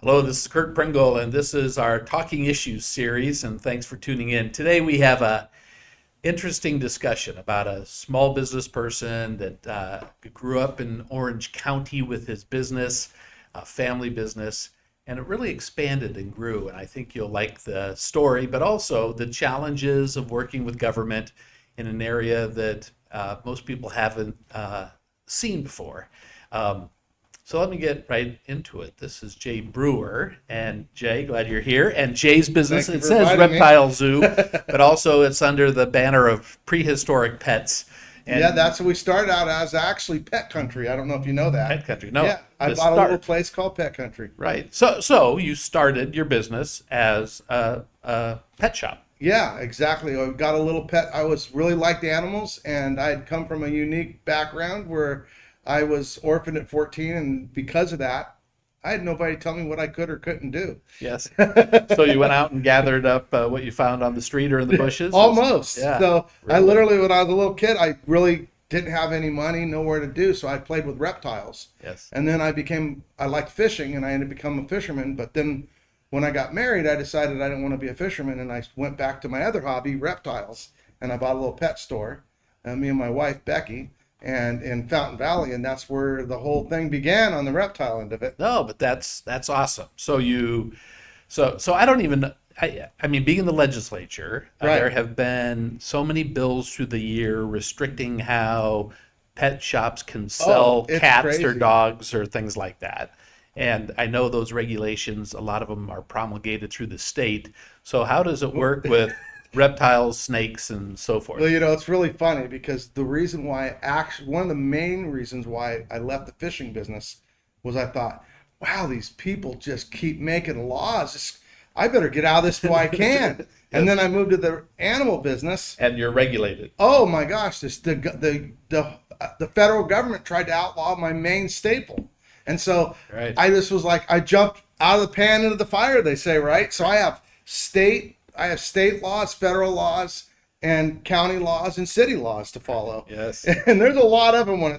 Hello, this is Kurt Pringle, and this is our Talking Issues series, and thanks for tuning in. Today we have a interesting discussion about a small business person that grew up in Orange County with his business, a family business, and it really expanded and grew. And I think you'll like the story, but also the challenges of working with government in an area that most people haven't seen before. Um, so let me get right into it. This is Jay Brewer. And Jay, glad you're here. And Jay's business, Thank you it for says inviting me. Reptile Zoo, but also it's under the banner of Prehistoric Pets Yeah, and that's what we started out as, actually Pet Country. I don't know if you know that. Pet Country. No, Yeah, I the bought a little start. place called Pet Country. Right. So you started your business as a pet shop. Yeah, exactly. I got a little pet. I was really liked animals, and I had come from a unique background where I was orphaned at 14, and because of that, I had nobody tell me what I could or couldn't do. Yes. So you went out and gathered up what you found on the street or in the bushes? Almost. Yeah, So I really. literally, when I was a little kid, I really didn't have any money, nowhere to do, so I played with reptiles. Yes. And then I liked fishing, and I ended up becoming a fisherman. But then when I got married, I decided I didn't want to be a fisherman, and I went back to my other hobby, reptiles. And I bought a little pet store, me and my wife, Becky, and in Fountain Valley, and that's where the whole thing began on the reptile end of it. No, but that's awesome. So I don't even I mean, being in the legislature, Right. there have been so many bills through the year restricting how pet shops can Oh, sell it's cats or crazy. dogs or things like that. And I know those regulations, a lot of them are promulgated through the state. So how does it work with reptiles, snakes, and so Well, forth? it's really funny because the reason why, actually, one of the main reasons why I left the fishing business was I thought, wow, these people just keep making laws. I better get out of this while I can. And Yes. then I moved to the animal business. And you're regulated. Oh my gosh, the federal government tried to outlaw my main staple. And so Right. I just was like, I jumped out of the pan into the fire, they say, right? So I have state laws, federal laws, and county laws and city laws to follow. Yes. And there's a lot of them when you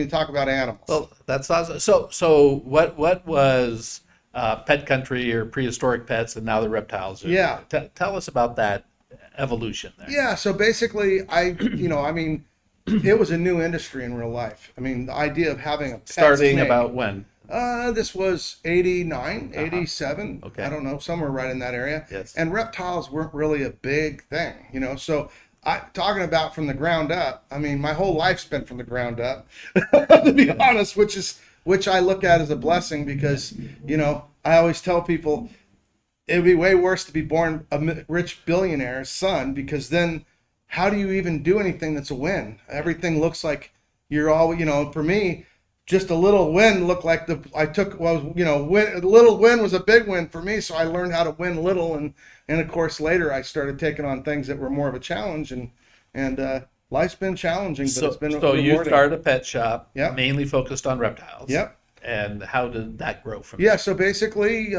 talk about animals. Well, that's awesome. So what was Pet Country or Prehistoric Pets and now the Reptile Zoo? Yeah. Tell us about that evolution there. Yeah, so basically I mean, it was a new industry in real life. I mean, the idea of having a pet Starting snake. about when? This was 89, Uh-huh. 87. I Okay. don't know, somewhere right in that area. Yes. And reptiles weren't really a big thing. So talking about from the ground up, I mean, my whole life's been from the ground up, to be honest, which I look at as a blessing because, I always tell people it would be way worse to be born a rich billionaire's son because then how do you even do anything that's a win? Everything looks like you're all, for me, just a little win looked like I took, well, a little win was a big win for me. So I learned how to win little. And of course, later I started taking on things that were more of a challenge and life's been challenging, but it's So been so you rewarding. started a pet shop Yep. mainly focused on reptiles. Yep. And how did that grow from Yeah. there? So basically,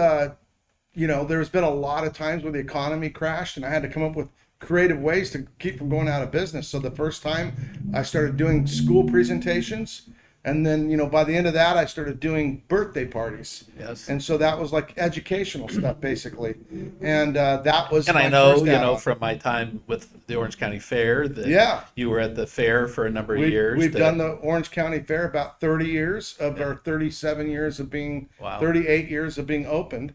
there's been a lot of times where the economy crashed and I had to come up with creative ways to keep from going out of business. So the first time I started doing school presentations. And then, by the end of that, I started doing birthday parties. Yes. And so that was like educational stuff, basically. And that was And I my know, first add-on. from my time with the Orange County Fair that Yeah. you were at the fair for a number of We, years. we've that- done the Orange County Fair about 30 years of our 37 years of being, Wow. 38 years of being opened.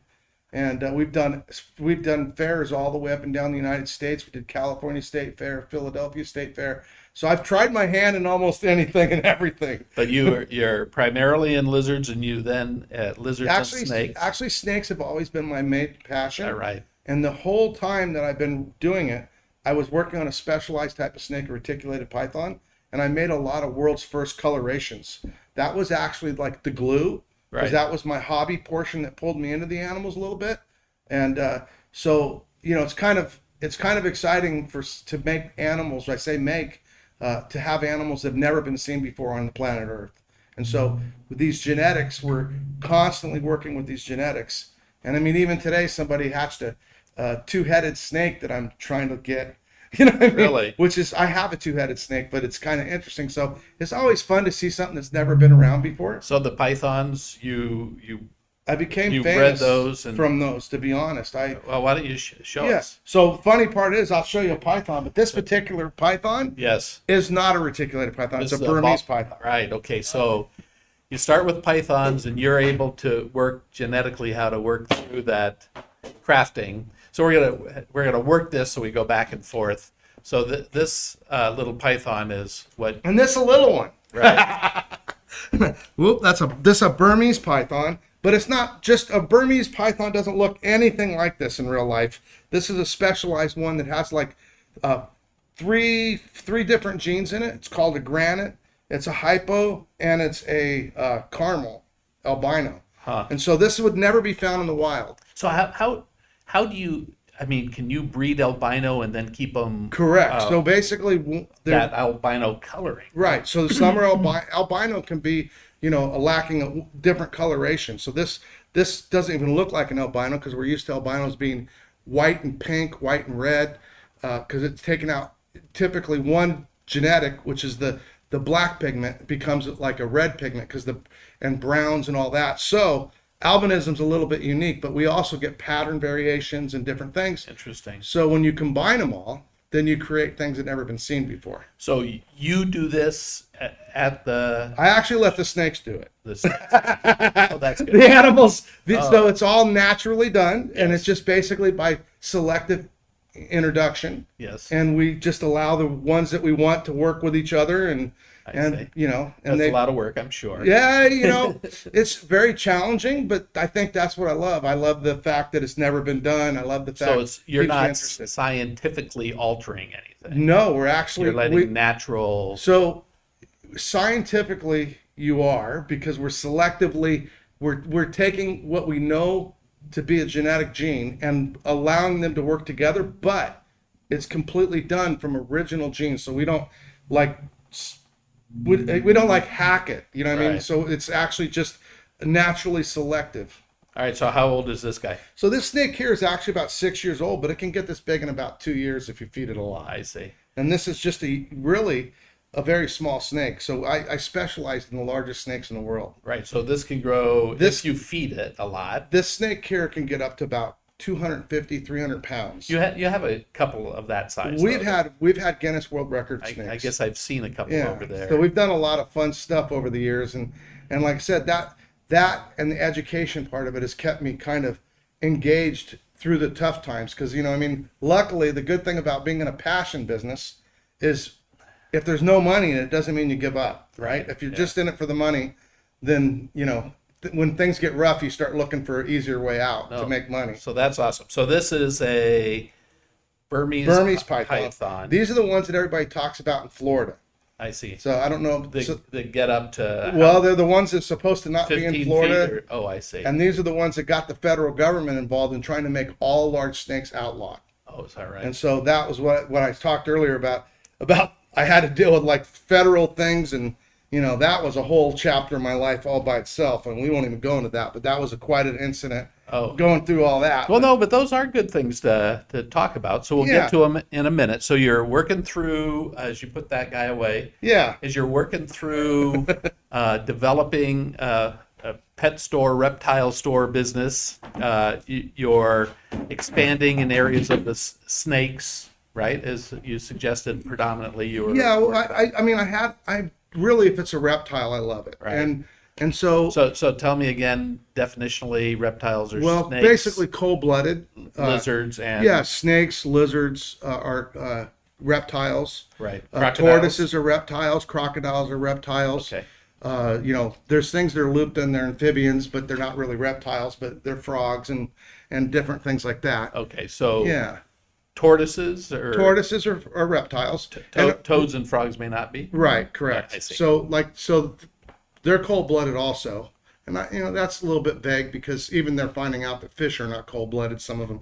And we've done fairs all the way up and down the United States. We did California State Fair, Philadelphia State Fair. So I've tried my hand in almost anything and everything. But you're primarily in lizards, and you then at lizards Actually, and snakes. actually, snakes have always been my main passion. All right. And the whole time that I've been doing it, I was working on a specialized type of snake, a reticulated python, and I made a lot of world's first colorations. That was actually like the glue, because Right. that was my hobby portion that pulled me into the animals a little bit. And so it's kind of exciting to make animals. I say make to have animals that have never been seen before on the planet Earth. And so with these genetics, we're constantly working with these genetics. And I mean, even today, somebody hatched a two-headed snake that I'm trying to get. You know what I mean? Really? Which is, I have a two-headed snake, but it's kind of interesting. So it's always fun to see something that's never been around before. So the pythons, you I became You bred famous those from those, to be honest. well, why don't you show Yeah. us? So funny part is, I'll show you a python, but this particular python Yes. is not a reticulated python. It's This a is a Burmese python. Right. Okay. So you start with pythons, and you're able to work genetically how to work through that crafting. So we're gonna work this, so we go back and forth. So this little python is what? And this a little one. Right. Whoop, this a Burmese python, but it's not just a Burmese python. Doesn't look anything like this in real life. This is a specialized one that has like three different genes in it. It's called a granite. It's a hypo, and it's a caramel albino. Huh. And so this would never be found in the wild. So how do you? I mean, can you breed albino and then keep them Correct. So basically, that albino coloring? right. So the summer albino can be, lacking a different coloration. So this doesn't even look like an albino because we're used to albinos being white and pink, white and red, because it's taken out typically one genetic, which is the black pigment, becomes like a red pigment and browns and all that. So albinism's a little bit unique, but we also get pattern variations and different things. Interesting. So when you combine them all, then you create things that never been seen before. So you do this at the I actually let the snakes do it. oh, that's good. The animals, so it's all naturally done, and it's just basically by selective introduction. Yes. And we just allow the ones that we want to work with each other, and That's they a lot of work, I'm sure. Yeah, it's very challenging, but I think that's what I love. I love the fact that it's never been done. I love the fact So you're keeps me not interested. scientifically altering anything. No, we're actually You're letting natural. So scientifically you are, because we're taking what we know to be a genetic gene and allowing them to work together, but it's completely done from original genes. So we don't like hack it, you know what I mean? Right. So it's actually just naturally selective. All right. So how old is this guy? So this snake here is actually about 6 years old, but it can get this big in about 2 years if you feed it a lot. I see. And this is just really a very small snake. So I specialized in the largest snakes in the world. Right. So this can grow if you feed it a lot. This snake here can get up to about 250, 300 pounds. You have a couple of that size. We've had Guinness World Record snakes. I guess I've seen a couple over there. So we've done a lot of fun stuff over the years, and like I said, that and the education part of it has kept me kind of engaged through the tough times. Because luckily the good thing about being in a passion business is if there's no money in it, doesn't mean you give up, right? If you're just in it for the money, then when things get rough, you start looking for an easier way out to make money. So that's awesome. So this is a Burmese python. These are the ones that everybody talks about in Florida. I see. So I don't know. They get up to Well, they're the ones that's supposed to not be 15 in Florida. feet oh, I see. And these are the ones that got the federal government involved in trying to make all large snakes outlawed. Oh, is that right? And so that was what I talked earlier about I had to deal with like federal things, and that was a whole chapter in my life all by itself, and we won't even go into that, but that was quite an incident going through all that. Well, no, but those are good things to talk about. So we'll get to them in a minute. So you're working through, as you put that guy away, as you're working through developing a pet store, reptile store business, you're expanding in areas of the snakes, right? As you suggested, predominantly you were. Yeah, well, I really, if it's a reptile, I love it. Right. And so tell me again, definitionally, reptiles are well, snakes, basically cold-blooded lizards, and snakes, lizards are reptiles. right, Tortoises are reptiles. Crocodiles are reptiles. Okay. There's things that are looped in, they're amphibians, but they're not really reptiles, but they're frogs and different things like that. Okay, so Yeah. tortoises Tortoises are reptiles. Toads and frogs may not be. Right, correct. I see. So they're cold-blooded also. And that's a little bit vague because even they're finding out that fish are not cold-blooded, some of them.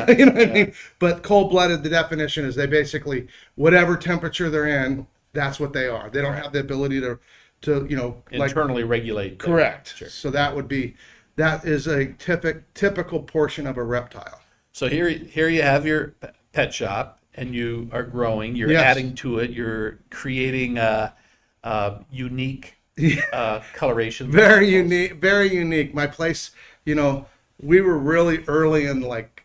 You know what I mean? But cold-blooded, the definition is they basically, whatever temperature they're in, that's what they are. They don't have the ability to Internally regulate. Correct. Sure. So that is a typical portion of a reptile. So here you have your pet shop, and you are growing. You're adding to it. You're creating unique coloration. Very unique. Very unique. My place, you know, we were really early in like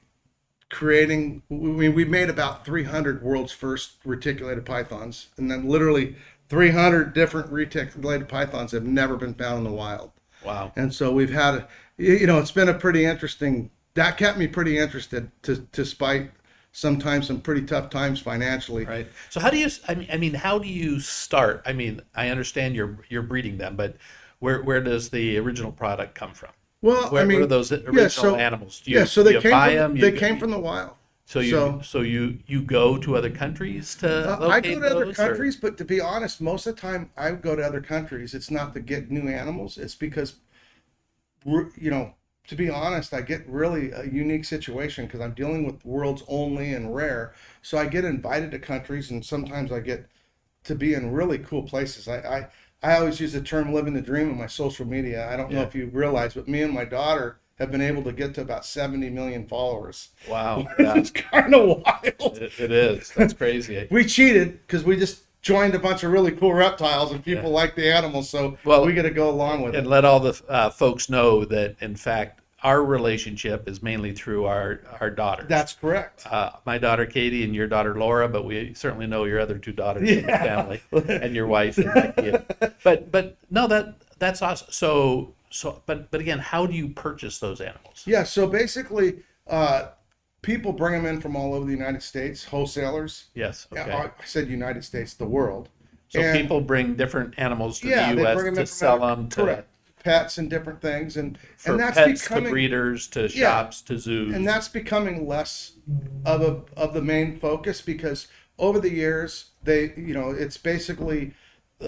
creating. We made about 300 world's first reticulated pythons, and then literally 300 different reticulated pythons have never been found in the wild. Wow. And so we've had, it's been a pretty interesting. That kept me pretty interested, to spite sometimes some pretty tough times financially. Right. So how do you, I mean, how do you start? I mean, I understand you're breeding them, but where does the original product come from? Well, I Where are mean, those yeah, original animals? Do yeah, you, so do they you came buy from them? they came from the wild. So you go to other countries to I go locate to other those, or? countries, but to be honest, most of the time I go to other countries. It's not to get new animals. It's because to be honest, I get really a unique situation because I'm dealing with world's only and rare. So I get invited to countries, and sometimes I get to be in really cool places. I always use the term "living the dream" in my social media. I don't know Yeah. if you realize, but me and my daughter have been able to get to about 70 million followers. Wow. Yeah. It's kind of wild. It is. That's crazy. We cheated because we just joined a bunch of really cool reptiles, and people Yeah. like the animals, so Well, we got to go along with and it. let all the folks know that, in fact, our relationship is mainly through our daughters. That's correct. My daughter Katie and your daughter Laura, but we certainly know your other two daughters in the family, and your wife and Becky. But no, that's awesome. But again, how do you purchase those animals? Yeah, so basically, people bring them in from all over the United States, wholesalers. Yes. Yeah, Okay. I said United States, the world. So And people bring different animals to yeah, the they U.S. bring them to in from sell other, them correct, pets and different things, for and that's pets to becoming breeders to yeah, shops to zoos. and that's becoming less of the main focus because over the years it's basically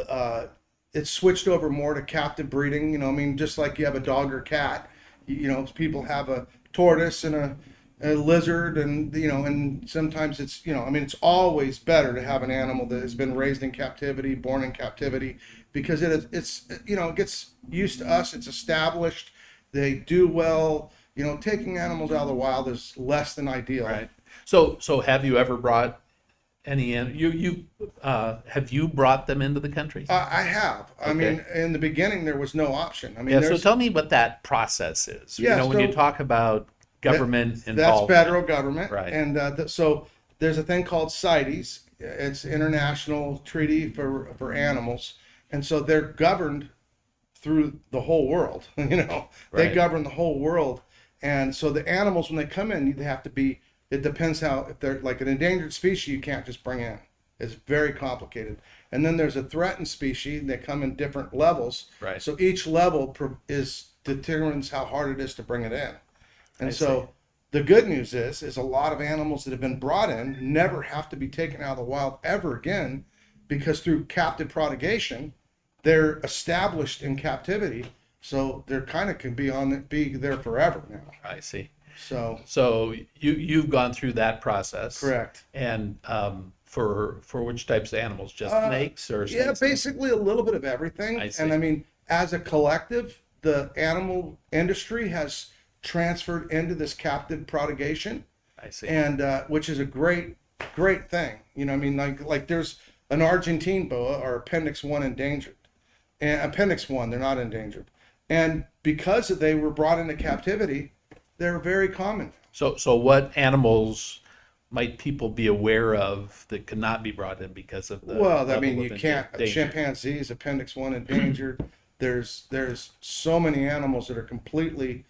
uh, it's switched over more to captive breeding. I mean, just like you have a dog or cat, people have a tortoise and a lizard, and sometimes it's I mean, it's always better to have an animal that has been raised in captivity, born in captivity, because it gets used to us. It's established. They do well. Taking animals out of the wild is less than ideal. Right. So have you ever brought any in? Have you brought them into the country? I have. I mean, in the beginning, there was no option. I mean, Yeah. So there's tell me what that process is. yeah. When you So talk about government that's involvement. federal government, Right. and so there's a thing called CITES. It's International Treaty for Animals, and so they're governed through the whole world. They Right. govern the whole world, and so the animals when they come in, they have to be. It depends how if they're like an endangered species, you can't just bring in. It's very complicated. And then there's a threatened species. They come in different levels. Right. So each level determines how hard it is to bring it in. And I so see. the good news is a lot of animals that have been brought in never have to be taken out of the wild ever again, because through captive propagation, they're established in captivity, so they're kind of can be there forever now. I see. So So you've gone through that process. correct. And for which types of animals? Just snakes or Yeah, snakes? basically a little bit of everything. I see. And I mean, as a collective, the animal industry has transferred into this captive propagation, I see. and which is a great thing. I mean, like there's an Argentine boa or Appendix 1 endangered, and Appendix 1 they're not endangered, and because they were brought into captivity, they're very common. So what animals might people be aware of that could not be brought in because of the Well, I level mean, of you can't. danger? Chimpanzees, Appendix 1 endangered. There's so many animals that are completely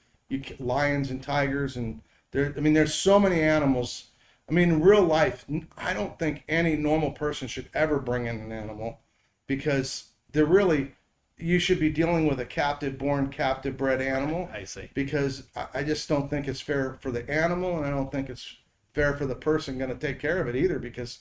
lions and tigers, and I mean, there's so many animals. I mean, in real life, I don't think any normal person should ever bring in an animal, because they're really you should be dealing with a captive born, captive bred animal, I see. because I just don't think it's fair for the animal, and I don't think it's fair for the person going to take care of it either, because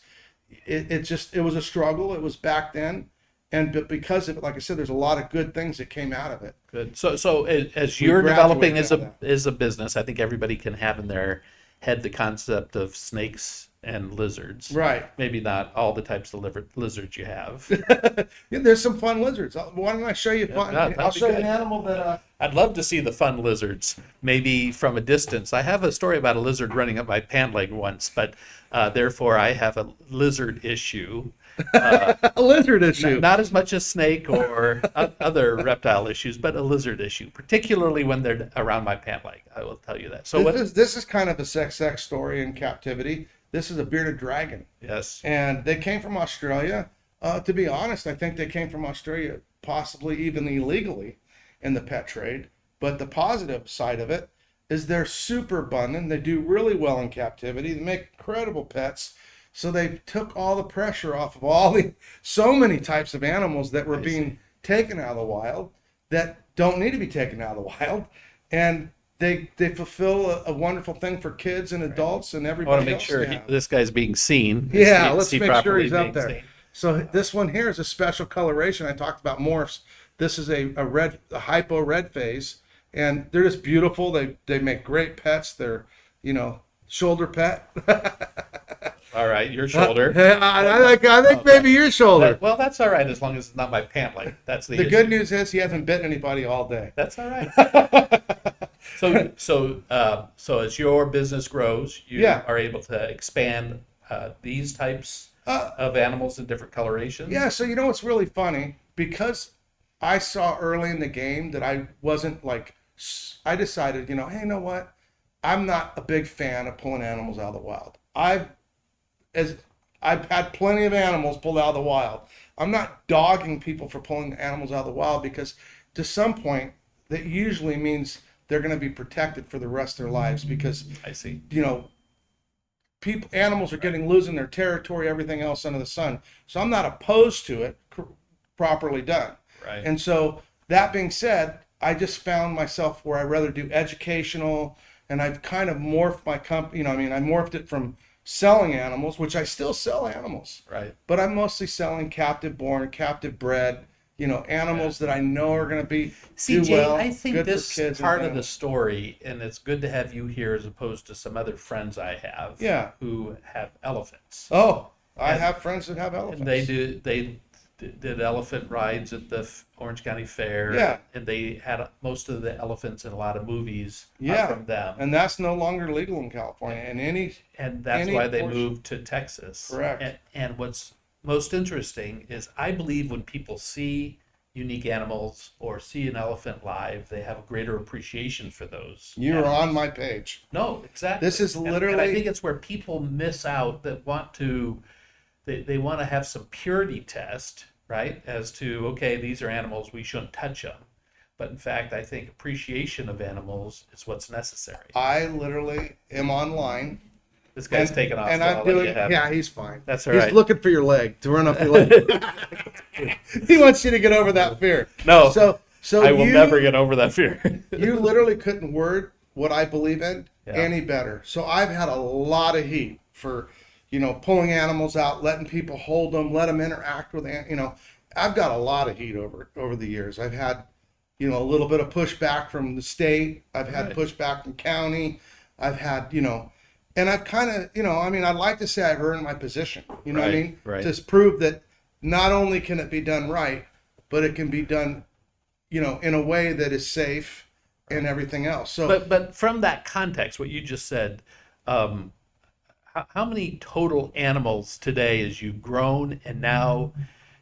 it was a struggle. It was back then, but because of it, like I said, there's a lot of good things that came out of it. Good. So as We you're developing graduated out of as a business, I think everybody can have in their head the concept of snakes and lizards. Right. Maybe not all the types of lizards you have. Yeah, there's some fun lizards. Why don't I show you fun? that'd I'll be show you good. an animal that. I'd love to see the fun lizards, maybe from a distance. I have a story about a lizard running up my pant leg once, but therefore I have a lizard issue. A lizard issue. Not as much as snake or other reptile issues, but a lizard issue, particularly when they're around my pant leg. I will tell you that. So what? This is kind of a sex story in captivity. This is a bearded dragon, Yes. and they came from Australia. To be honest, I think they came from Australia, possibly even illegally, in the pet trade. But the positive side of it is they're super abundant. They do really well in captivity. They make incredible pets. So they took all the pressure off of so many types of animals that were being taken out of the wild that don't need to be taken out of the wild. And they fulfill a wonderful thing for kids and adults and I everybody want to make else. sure this guy's being seen. Yeah, Is let's he make sure properly he's up being there. seen? So this one here is a special coloration. I talked about morphs. This is a hypo red phase, and they're just beautiful. They make great pets. They're, shoulder pet. All right, your shoulder. I think maybe your shoulder. Well, that's all right as long as it's not my pant leg. That's the The issue. good news is he hasn't bitten anybody all day. That's all right. So as your business grows, you Yeah. are able to expand these types of animals in different colorations. Yeah, so what's really funny? Because I saw early in the game that I wasn't I decided, hey, you know what? I'm not a big fan of pulling animals out of the wild. I've had plenty of animals pulled out of the wild. I'm not dogging people for pulling animals out of the wild because to some point that usually means they're going to be protected for the rest of their lives because I see. Animals are losing their territory, everything else under the sun. So I'm not opposed to it properly done. Right. And so that being said, I just found myself where I rather do educational, and I've kind of morphed my company. I morphed it from selling animals, which I still sell animals. Right. But I'm mostly selling captive born, captive bred, animals that I know are going to do CJ, well. I think good this for kids part and of the story, and it's good to have you here as opposed to some other friends I have who have elephants. Oh, I have friends that have elephants. And they did elephant rides at the Orange County Fair. Yeah. And they had most of the elephants in a lot of movies from them. And that's no longer legal in California. And that's why they moved to Texas. Correct. And what's most interesting is I believe when people see unique animals or see an elephant live, they have a greater appreciation for those. You're on my page. No, exactly. This is literally. And I think it's where people miss out that want to. They want to have some purity test, right? As to, okay, these are animals, we shouldn't touch them. But in fact, I think appreciation of animals is what's necessary. I literally am online. This guy's taking off. And so I'm I'll let doing, you have yeah, it. he's fine. That's all he's right. looking for your leg, to run up your leg. He wants you to get over that fear. No, So I will never get over that fear. You literally couldn't word what I believe in Yeah. any better. So I've had a lot of heat for, pulling animals out, letting people hold them, let them interact with, I've got a lot of heat over the years. I've had, a little bit of pushback from the state. I've had pushback from county. I've had, and I've kind of, I'd like to say I've earned my position. You know what I mean? Right. To prove that not only can it be done right, but it can be done, in a way that is safe and everything else. So, But from that context, what you just said, how many total animals today as you've grown, and now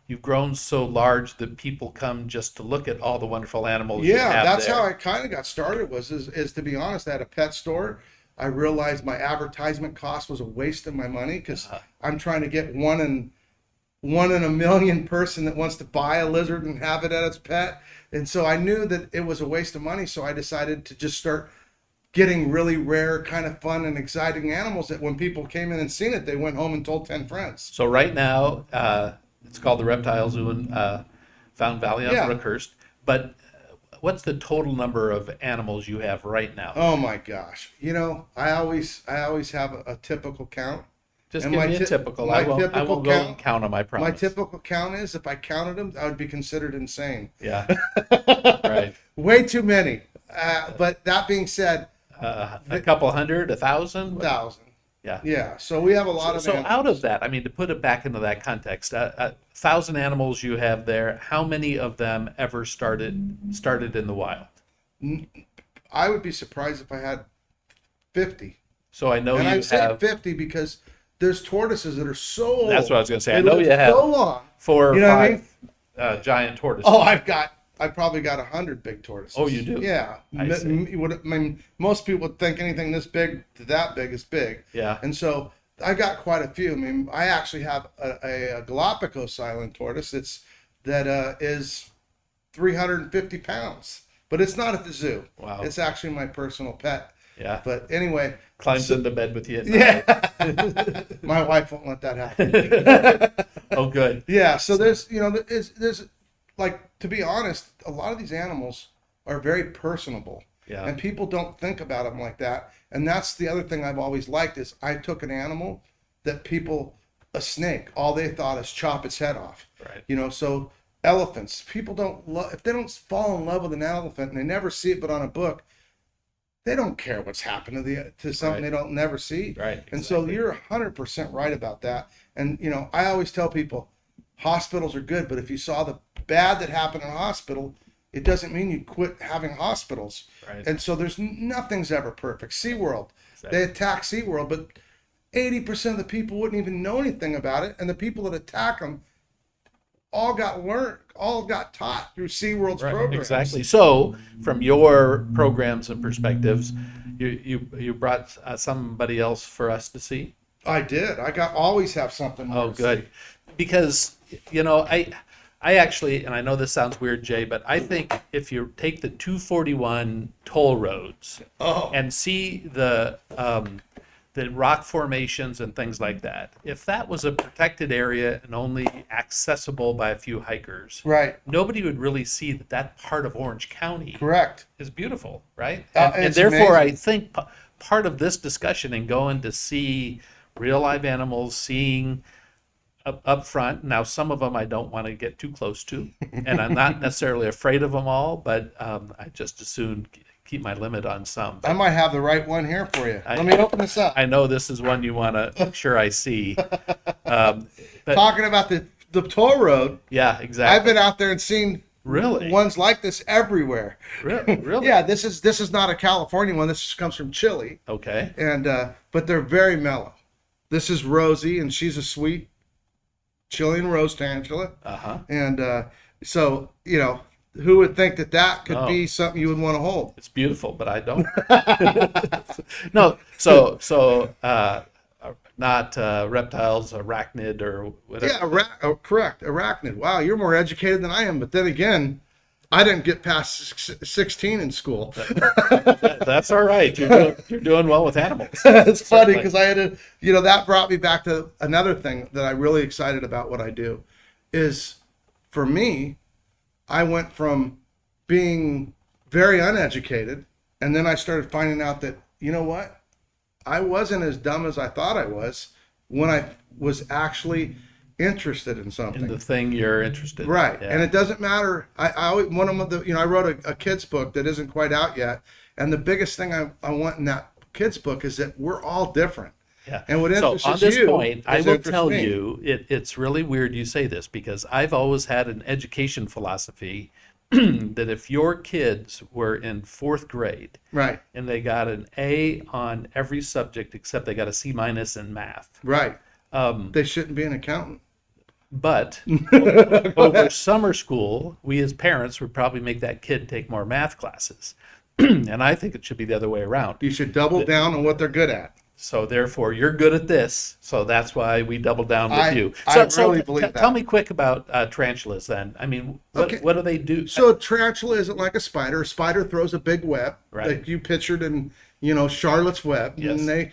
you've grown so large that people come just to look at all the wonderful animals you have that's there? how I kind of got started. Is to be honest, I had a pet store. I realized my advertisement cost was a waste of my money because I'm trying to get one in a million person that wants to buy a lizard and have it as its pet. And so I knew that it was a waste of money. So I decided to just start getting really rare, kind of fun and exciting animals that when people came in and seen it, they went home and told 10 friends. So right now, it's called the Reptile Zoo in Fountain Valley on Brookhurst. But what's the total number of animals you have right now? Oh my gosh. I always have a typical count. Just and give me a typical. I won't go and count them, I promise. My typical count is if I counted them, I would be considered insane. Yeah. Right. Way too many. But that being said, a couple hundred, 1,000? 1,000. Yeah. Yeah. So we have a lot of So animals. out of that, I mean, to put it back into that context, 1,000 animals you have there. How many of them ever started in the wild? I would be surprised if I had 50. So I know And you I'd say have 50 because there's tortoises that are so old. That's what I was going to say. I They know live you have so long. 4 or You know what I 5 giant tortoises. Oh, I've probably got 100 big tortoises. Oh, you do? Yeah. I see. I mean, most people would think anything this big to that big is big. Yeah. And so I got quite a few. I mean, I actually have a Galapagos Island tortoise that is 350 pounds, but it's not at the zoo. Wow. It's actually my personal pet. Yeah. But anyway, Climbs into bed with you at night. yeah, my wife won't let that happen. Oh, good. Yeah, so there's there's like, to be honest, a lot of these animals are very personable, Yeah. and people don't think about them like that. And that's the other thing I've always liked is I took an animal that a snake, all they thought is chop its head off. Right. You know, so elephants, people don't love, if they don't fall in love with an elephant and they never see it but on a book, they don't care what's happened to something Right. they don't never see. Right. And so exactly. you're 100% right about that. And I always tell people hospitals are good, but if you saw the bad that happened in a hospital, it doesn't mean you quit having hospitals. Right. And so nothing's ever perfect. SeaWorld, Exactly. they attack SeaWorld, but 80% of the people wouldn't even know anything about it. And the people that attack them all got taught through SeaWorld's Right, programs. exactly. So, from your programs and perspectives, you brought somebody else for us to see. I did. Always have something more Oh, to good. say. Because I actually, and I know this sounds weird, Jay, but I think if you take the 241 toll roads Oh. and see the rock formations and things like that, if that was a protected area and only accessible by a few hikers, Right. nobody would really see that part of Orange County Correct. is beautiful, right? And And it's therefore, I amazing. think part of this discussion and going to see real live animals, seeing up front. Now, some of them I don't want to get too close to, and I'm not necessarily afraid of them all, but I just as soon keep my limit on some. I might have the right one here for you. I- Let me open this up. I know this is one you want to make sure I see. But Talking about the toll road, yeah, I've exactly. been out there and seen Really? ones like this everywhere. Really? Yeah, this is not a California one. This comes from Chile, Okay. and but they're very mellow. This is Rosie, and she's a sweet Chilean rose tarantula. Uh-huh. And so, who would think that could No. be something you would want to hold? It's beautiful, but I don't. No, so not reptiles, arachnid, or whatever. Yeah, correct. Arachnid. Wow, you're more educated than I am. But then again, I didn't get past 16 in school. That's all right. You're doing well with animals. It's funny Certainly. because I had to, that brought me back to another thing that I'm really excited about what I do is, for me, I went from being very uneducated, and then I started finding out that, you know what? I wasn't as dumb as I thought I was when I was actually interested in something. In the thing you're interested in. Right. Yeah. And it doesn't matter. I always, one of the, I wrote a kid's book that isn't quite out yet. And the biggest thing I want in that kid's book is that we're all different. Yeah. And what So interests on this you point, I is will interests tell me. you, it's really weird you say this because I've always had an education philosophy that if your kids were in 4th grade Right. and they got an A on every subject except they got a C- in math, Right. They shouldn't be an accountant. but over summer school, we as parents would probably make that kid take more math classes. And I think it should be the other way around. You should double down on what they're good at. So therefore, you're good at this. So that's why we double down with you. I So really believe that. tell me quick about tarantulas then. I mean, Okay. what do they do? So a tarantula isn't like a spider. A spider throws a big web, Right. like you pictured in, Charlotte's Web, Yes. and they,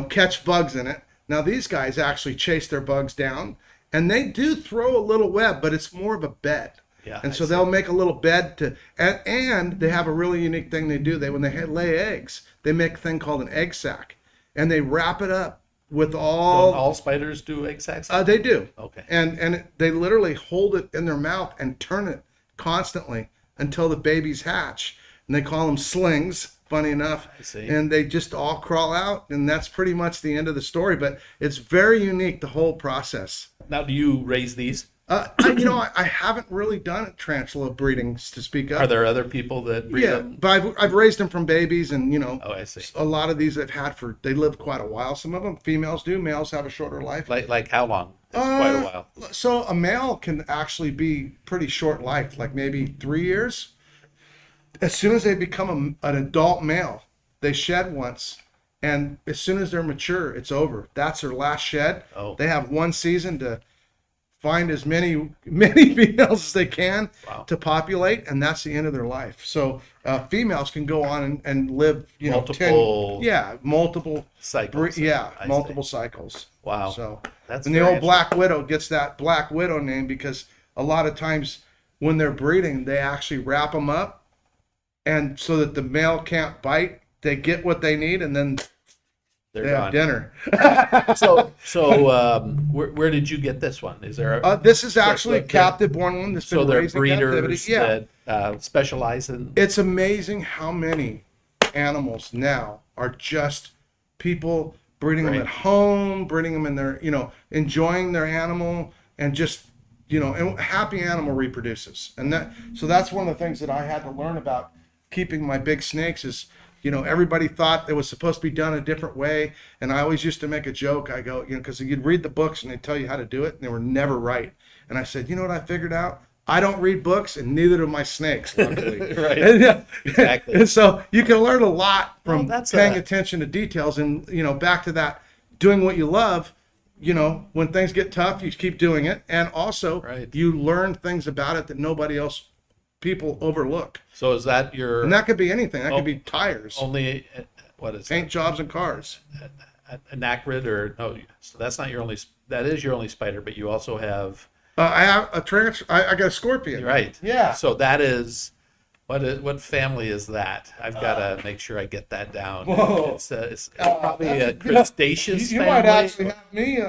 catch bugs in it. Now these guys actually chase their bugs down, and they do throw a little web, but it's more of a bed. Yeah, And I so see. they'll make a little bed and they have a really unique thing they do. When they lay eggs, they make a thing called an egg sac, and they wrap it up with Don't all. all spiders do egg sacs? They do. Okay. And they literally hold it in their mouth and turn it constantly until the babies hatch. And they call them slings, funny enough. I see. And they just all crawl out, and that's pretty much the end of the story. But it's very unique, the whole process. Now, do you raise these? I haven't really done tarantula breedings to speak Are of. there other people that breed Yeah, them? but I've raised them from babies, and Oh, I see. a lot of these I've had they live quite a while. Some of them females do, males have a shorter life. Like how long? It's quite a Uh, while. so a male can actually be pretty short life, like maybe 3 years. As soon as they become an adult male, they shed once, and as soon as they're mature, it's over. That's their last shed. Oh, They have one season to find as many females as they can wow. to populate, and that's the end of their life. So females can go on and live, 10, Multiple yeah, multiple, cycles. yeah, I see. multiple cycles. Wow. So, That's and the very old Black interesting. Widow gets that Black Widow name because a lot of times when they're breeding, they actually wrap them up, and so that the male can't bite. They get what they need, and then They're they have gone. dinner. So, where did you get this one? Is there This is so, actually a captive born one that's so been they're raised in captivity. breeders Yeah. that specialize in. It's amazing how many animals now are just people breeding them Right. at home, breeding them in their, enjoying their animal, and just, and happy animal reproduces. And that's one of the things that I had to learn about keeping my big snakes is, everybody thought it was supposed to be done a different way. And I always used to make a joke. I go, because you'd read the books and they tell you how to do it, and they were never right. And I said, you know what I figured out? I don't read books, and neither do my snakes, luckily. Right. And, yeah. Exactly. And so you can learn a lot Well, from that's paying attention to details, and back to that, doing what you love. When things get tough, you keep doing it, and also Right. you learn things about it that nobody else people overlook. So is that your And that could be anything. That could be tires, only? What is paint it? jobs, and cars. An acrid or no? So that's not your only. That is your only spider, but you also have. I have a I got a scorpion. Right. Yeah. So that is. What family is that? I've got to make sure I get that down. Whoa. It's probably a That's crustaceous you family. might actually have me.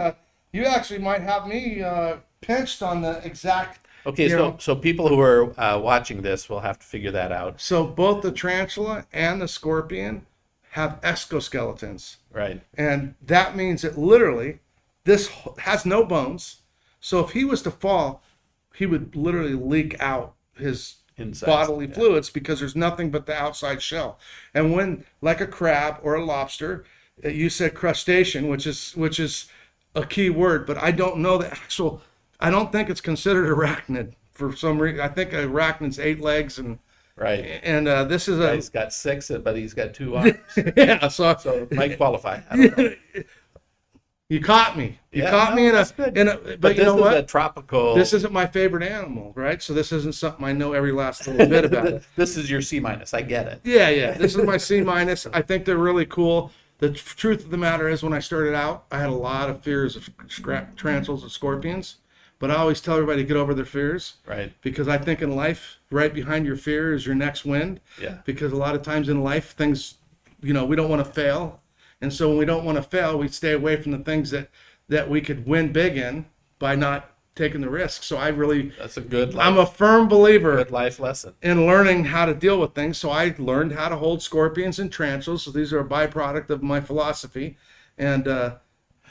You actually might have me pinched on the exact. Okay, so people who are watching this will have to figure that out. So both the tarantula and the scorpion have exoskeletons, Right. and that means that literally this has no bones. So if he was to fall, he would literally leak out his Insides, bodily yeah. fluids because there's nothing but the outside shell. And when, like a crab or a lobster, you said crustacean, which is a key word, but I don't know the actual. I don't think it's considered arachnid for some reason. I think arachnid's 8 legs, and Right. this is He's got 6, but he's got 2 arms. yeah. So So it might qualify. I don't know. you caught me. You Yeah, caught no, me in that's a good. in a. But you this know is what? a tropical. This isn't my favorite animal, right? So this isn't something I know every last little bit about it. This is your C minus. I get it. Yeah. This is my C minus. I think they're really cool. The truth of the matter is, when I started out, I had a lot of fears of tarantulas and scorpions, but I always tell everybody to get over their fears, Right. because I think in life, right behind your fear is your next wind. Yeah. Because a lot of times in life, things, we don't want to fail, and so when we don't want to fail, we stay away from the things that we could win big in by not taking the risk. So That's a good life, I'm a firm believer good life lesson. in learning how to deal with things. So I learned how to hold scorpions and tarantulas. So these are a byproduct of my philosophy. And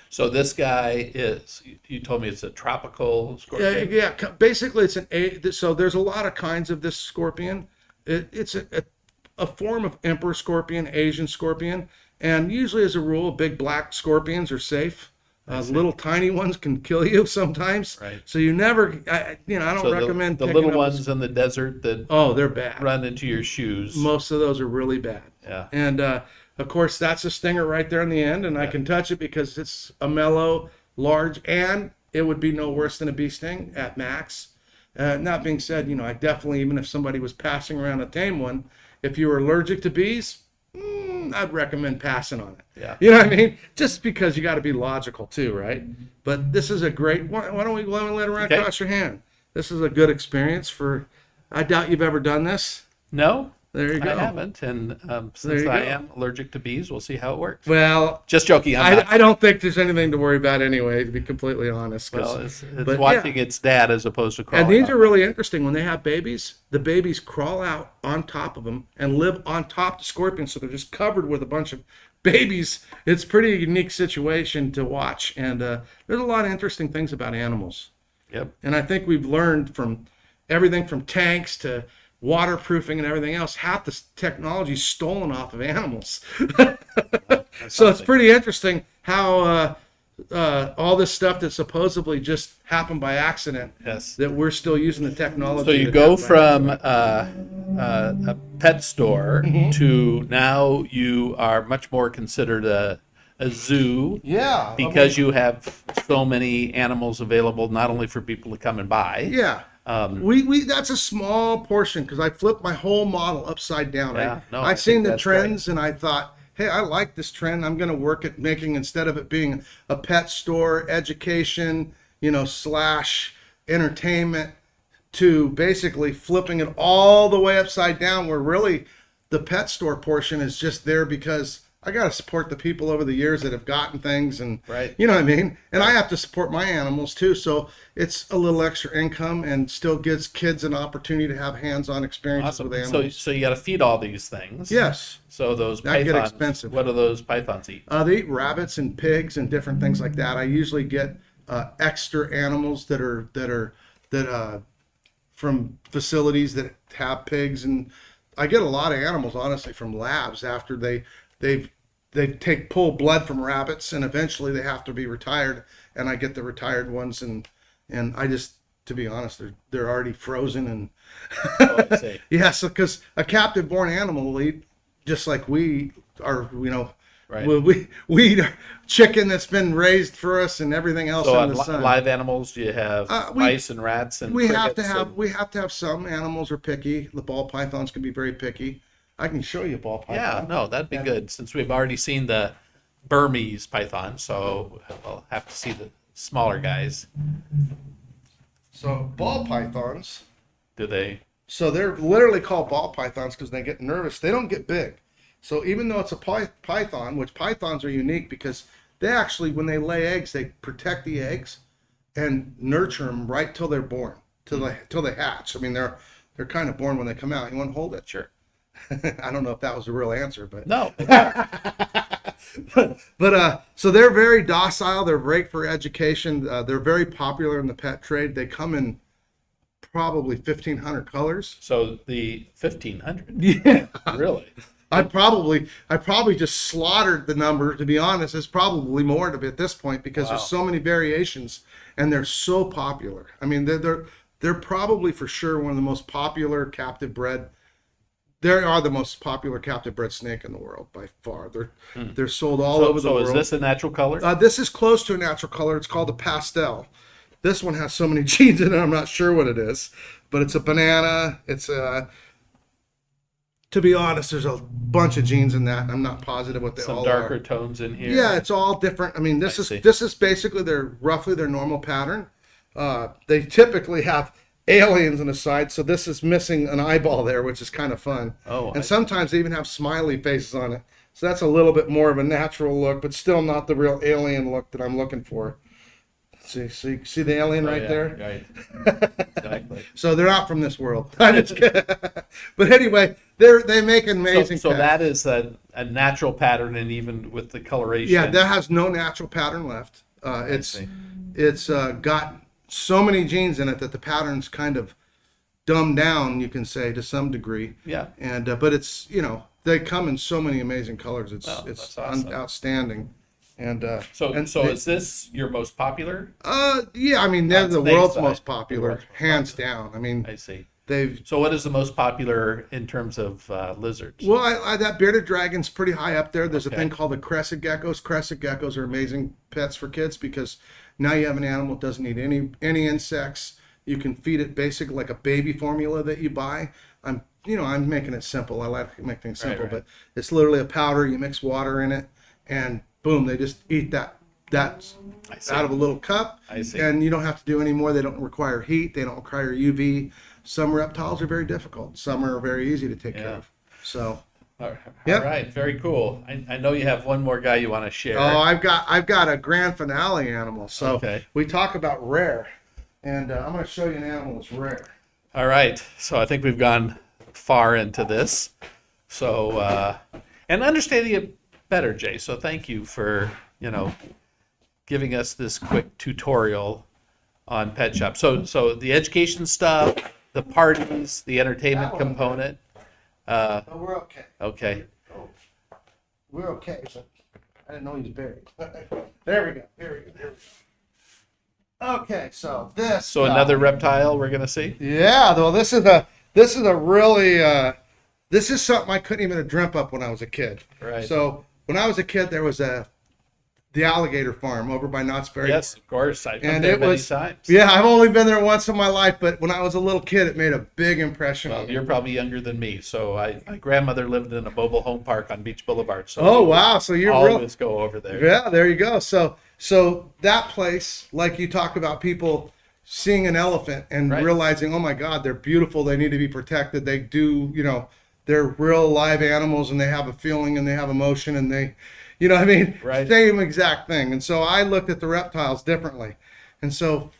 So this guy is. You told me it's a tropical scorpion. basically it's so there's a lot of kinds of this scorpion. It's a form of emperor scorpion, Asian scorpion, and usually as a rule, big black scorpions are safe. Little tiny ones can kill you sometimes. Right. So you never, I don't So recommend the picking little up ones in the desert that Oh, they're bad. run into your shoes. Most of those are really bad. Yeah. And of course, that's a stinger right there in the end, and I can touch it because it's a mellow, large, and it would be no worse than a bee sting at max. That being said, I definitely, even if somebody was passing around a tame one, if you were allergic to bees, I'd recommend passing on it. Yeah. You know what I mean? Just because you got to be logical too, right? But this is a great. Why don't we let it run Okay. across your hand? This is a good experience for. I doubt you've ever done this. No, There you go. I haven't, and since There you I go. am allergic to bees, we'll see how it works. Well, Just joking. I'm not. I don't think there's anything to worry about anyway, to be completely honest. Well, it's but watching its dad as opposed to crawling. And these on are really interesting. When they have babies, the babies crawl out on top of them and live on top of the scorpion, so they're just covered with a bunch of babies. It's a pretty unique situation to watch, and there's a lot of interesting things about animals. Yep. And I think we've learned from everything from tanks to waterproofing and everything else, half this technology is stolen off of animals. That's So it's something. pretty interesting how all this stuff that supposedly just happened by accident, Yes. that we're still using the technology. So you that go happened by from accident. a pet store Mhm. to now you are much more considered a zoo Yeah, I mean, because you have so many animals available, not only for people to come and buy. yeah. Um, We that's a small portion because I flipped my whole model upside down. yeah, no, I I think seen the that's great. trends and I thought, hey, I like this trend. I'm going to work at making, instead of it being a pet store, education, slash entertainment, to basically flipping it all the way upside down, where really the pet store portion is just there because I got to support the people over the years that have gotten things, and Right. you know what I mean? And I Right. have to support my animals too. So it's a little extra income and still gives kids an opportunity to have hands-on experiences with Awesome. So animals. so you got to feed all these things. Yes, So those that can get pythons, expensive. what do those pythons eat? They eat rabbits and pigs and different things like that. I usually get extra animals that from facilities that have pigs, and I get a lot of animals honestly from labs after they've they take pull blood from rabbits, and eventually they have to be retired, and I get the retired ones, and I just, to be honest, they're already frozen, and Oh, I see. yeah, so because a captive born animal will eat just like we are, Right. we eat our chicken that's been raised for us and everything else So in on the sun. live animals, you have We mice and rats and we have to crickets have and we have to have some animals are picky. The ball pythons can be very picky. I can show you a ball yeah, python. no, that'd be And good since we've already seen the Burmese python, so we'll have to see the smaller guys. so ball pythons. Do they? So they're literally called ball pythons because they get nervous. They don't get big. So even though it's a python, which pythons are unique because they actually, when they lay eggs, they protect the eggs and nurture them right till they're born, till they hatch. I mean, they're kind of born when they come out. You want to hold it? Sure. I don't know if that was the real answer, but No, they don't. so they're very docile. They're great for education. They're very popular in the pet trade. They come in probably 1,500 colors. So the 1500, Yeah. really? I probably just slaughtered the number. To be honest, it's probably more to be at this point because there's Wow. so many variations and they're so popular. I mean, they're probably for sure one of the most popular captive bred. They are the most popular captive bred snake in the world by far. They're sold all So over the so is world. this a natural color? This is close to a natural color. It's called a pastel. This one has so many genes in it. I'm not sure what it is, but it's a banana. It's a To be honest, there's a bunch of genes in that. I'm not positive what they Some all darker are. tones in here. Yeah, it's all different. I mean, this I is see. this is basically roughly their normal pattern. They typically have aliens on the side, so this is missing an eyeball there, which is kind of fun. Oh, And sometimes they even have smiley faces on it. So that's a little bit more of a natural look, but still not the real alien look that I'm looking for. See the alien Oh, right yeah, there? right. Exactly. So they're not from this world. I'm just kidding. But anyway, they make So, amazing so pets. that is a natural pattern, and even with the coloration. Yeah, that has no natural pattern left. see. It's got so many genes in it that the pattern's kind of dumbed down, you can say, to some degree. Yeah. And but it's they come in so many amazing colors. It's Oh, it's that's awesome. outstanding. And So and so they- is this your most popular? yeah, I mean they're On the snake world's side, most the popular, world's most hands popular. down. I mean I see. they've So what is the most popular in terms of lizards? Well, that bearded dragon's pretty high up there. There's Okay. a thing called the crested geckos. Crested geckos are amazing pets for kids because now you have an animal that doesn't need any insects. You can feed it basically like a baby formula that you buy. I'm making it simple. I like to make things simple, right. but it's literally a powder. You mix water in it, and boom, they just eat that I see. out of a little cup. I see. And you don't have to do any more. They don't require heat. They don't require UV. Some reptiles are very difficult. Some are very easy to take care Yeah. of. So. All right. Yep. All right. Very cool. I know you have one more guy you want to share. Oh, I've got a grand finale animal. So Okay. we talk about rare, and I'm going to show you an animal that's rare. All right. So I think we've gone far into this. So and understanding it better, Jay. So thank you for giving us this quick tutorial on pet shop. So the education stuff, the parties, the entertainment That one. component. Oh, we're okay. Okay. Oh, we're okay, but I didn't know he was buried. There we go. There we go. There we go. Okay, so this. So another reptile we're gonna see. Yeah, though this is a really this is something I couldn't even have dreamt up when I was a kid. Right. So when I was a kid, there was the alligator farm over by Knott's Berry. Yes, of course. I've been And there it many was times. yeah. I've only been there once in my life, but when I was a little kid, it made a big impression Well, on me. you're probably younger than me. So my grandmother lived in a mobile home park on Beach Boulevard. So Oh we wow! So you're always go over there. Yeah, there you go. So that place, like you talk about people seeing an elephant and Right. realizing, oh my God, they're beautiful. They need to be protected. They do, they're real live animals and they have a feeling and they have emotion and they, what I mean? Right. Same exact thing. And so I looked at the reptiles differently. And so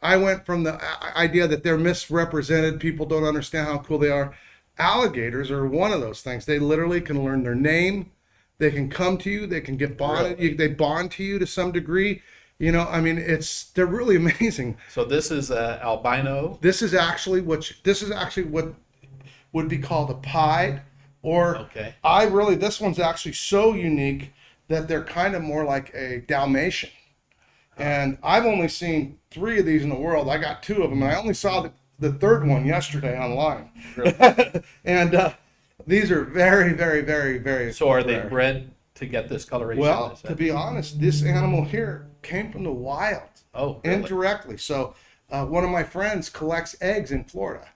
I went from the idea that they're misrepresented. People don't understand how cool they are. Alligators are one of those things. They literally can learn their name. They can come to you. They can get bonded. Really? They bond to you to some degree. I mean, they're really amazing. So this is albino. This is actually what would be called a pied, or Okay. this one's actually so unique that they're kind of more like a Dalmatian. And I've only seen 3 of these in the world. I got 2 of them, and I only saw the third one yesterday online. Really? And these are very, very, very, very. So are they rare. bred to get this coloration? Well, Is to that- be honest, this animal here came from the wild. Oh, really? Indirectly. So one of my friends collects eggs in Florida.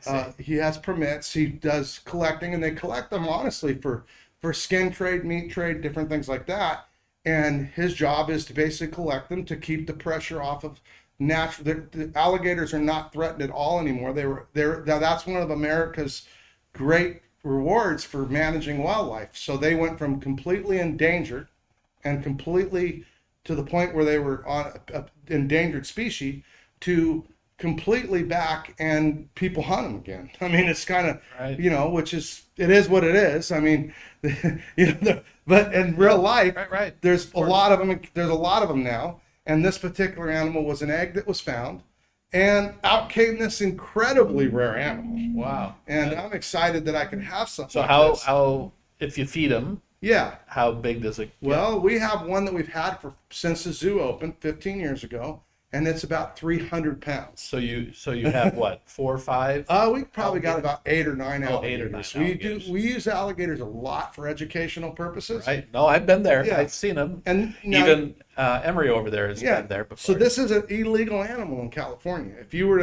I see. He has permits. He does collecting, and they collect them honestly for skin trade, meat trade, different things like that. And his job is to basically collect them to keep the pressure off of natural. The alligators are not threatened at all anymore. That's one of America's great rewards for managing wildlife. So they went from completely endangered and completely to the point where they were on a endangered species to completely back, and people hunt them again. I mean, it's kind of, Right. it is what it is. I mean, but in real life, Right. there's a lot of them. There's a lot of them now. And this particular animal was an egg that was found, and out came this incredibly rare animal. Wow. And I'm excited that I can have something. So like how this. how if you feed them, Yeah. how big does it get? Well, we have one that we've had since the zoo opened 15 years ago, and it's about 300 pounds. So you have what, 4 or 5? We probably got about 8 or 9 Oh, 8 or alligators. 9 alligators. We use alligators a lot for educational purposes. Right. No, I've been there. Yeah. I've seen them. And now- Even Emery over there has yeah. been there before. So this is an illegal animal in California. If you were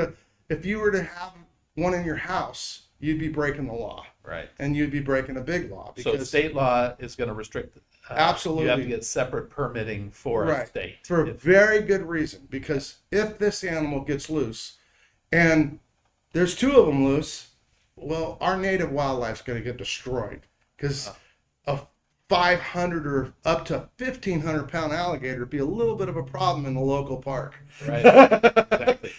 to have one in your house, you'd be breaking the law, Right. and you'd be breaking a big law So state law is going to restrict. Absolutely. You have to get separate permitting for a right, state. for a very good reason, because if this animal gets loose, and there's 2 of them loose, well, our native wildlife's going to get destroyed, because a 500 or up to 1,500 pound alligator would be a little bit of a problem in the local park. Right. Exactly.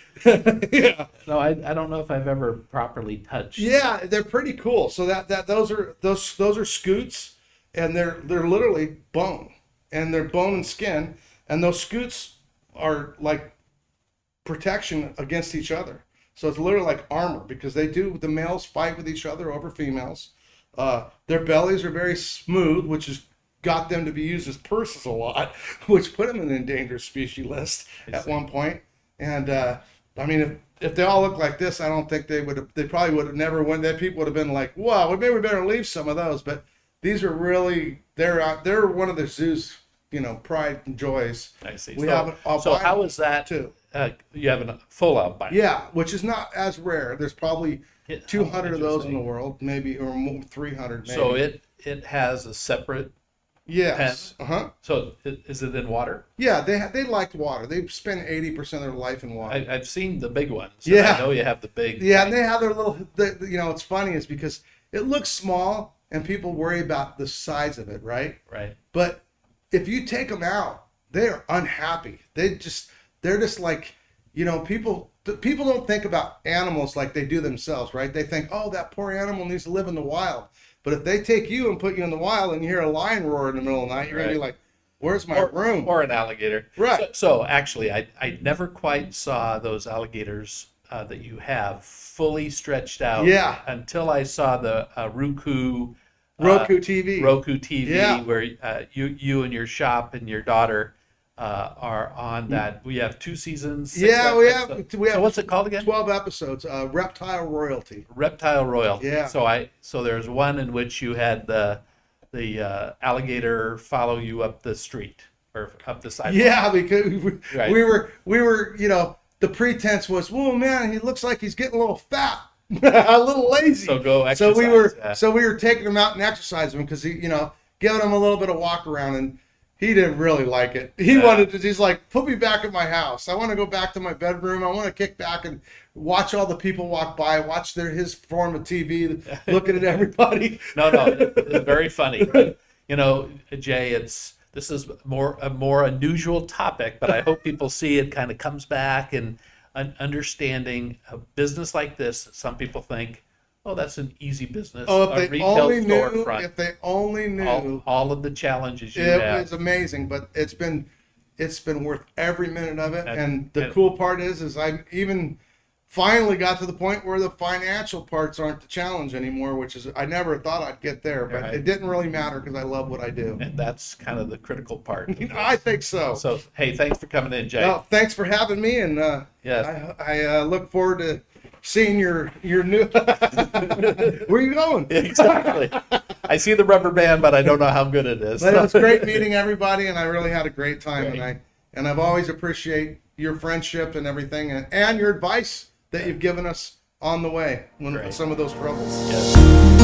Yeah. No, I don't know if I've ever properly touched. Yeah, they're pretty cool. So those are scoots, and they're literally bone, and they're bone and skin, and those scoots are like protection against each other. So it's literally like armor, because the males fight with each other over females. Their bellies are very smooth, which has got them to be used as purses a lot, which put them in the endangered species list at one point. And I mean, if they all look like this, I don't think they probably would have never went. That people would have been like, "Wow, maybe we better leave some of those." But these are really they're one of the zoo's pride and joys. I see. We so, have an albino so how is that? too. You have a full albino. Yeah, which is not as rare. There's probably Yeah, 200 of those in interesting. the world, maybe, or more, 300 maybe. So it has a separate. Yes. So is it in water? Yeah, they like water. They spend 80% of their life in water. I've seen the big ones. Yeah. I know you have the big. Yeah, and they have their little. It's funny is because it looks small, and people worry about the size of it, right? Right. But if you take them out, they are unhappy. They're just like, people don't think about animals like they do themselves, right? They think, oh, that poor animal needs to live in the wild. But if they take you and put you in the wild and you hear a lion roar in the middle of the night, you're gonna be Right. like, Where's my room? Or an alligator. Right. So actually, I never quite saw those alligators that you have fully stretched out. Yeah. Until I saw the Roku TV. Roku TV, Yeah. where you and your shop and your daughter are on that. We have 2 seasons. Yeah, we have So what's it called again? 12 episodes. Reptile Royalty. Reptile Royalty. Yeah. So there's one in which you had the alligator follow you up the street or up the sidewalk. Yeah, because Right. we were, the pretense was, well, man, he looks like he's getting a little fat, a little lazy. So go exercise. So we were taking him out and exercising him because giving him a little bit of walk around, and he didn't really like it. He's like, put me back at my house. I want to go back to my bedroom. I want to kick back and watch all the people walk by, watch his form of TV, looking at everybody. No, it's very funny. But, Jay, this is a more unusual topic, but I hope people see it kind of comes back and understanding a business like this. Some people think, oh, that's an easy business. Oh, if they only knew, storefront. if they only knew, all of the challenges you have. It was amazing, but it's been worth every minute of it. And the and- cool part is I even finally got to the point where the financial parts aren't the challenge anymore, which is I never thought I'd get there, but Right. it didn't really matter because I love what I do. And that's kind of the critical part. I think so. So, hey, thanks for coming in, Jay. No, thanks for having me, and Yes. I look forward to seeing your new. Where are you going? Exactly. I see the rubber band, but I don't know how good it is. But it was great meeting everybody, and I really had a great time. Great. And I've always appreciate your friendship and everything, and your advice that you've given us on the way when Great. some of those troubles. Yes.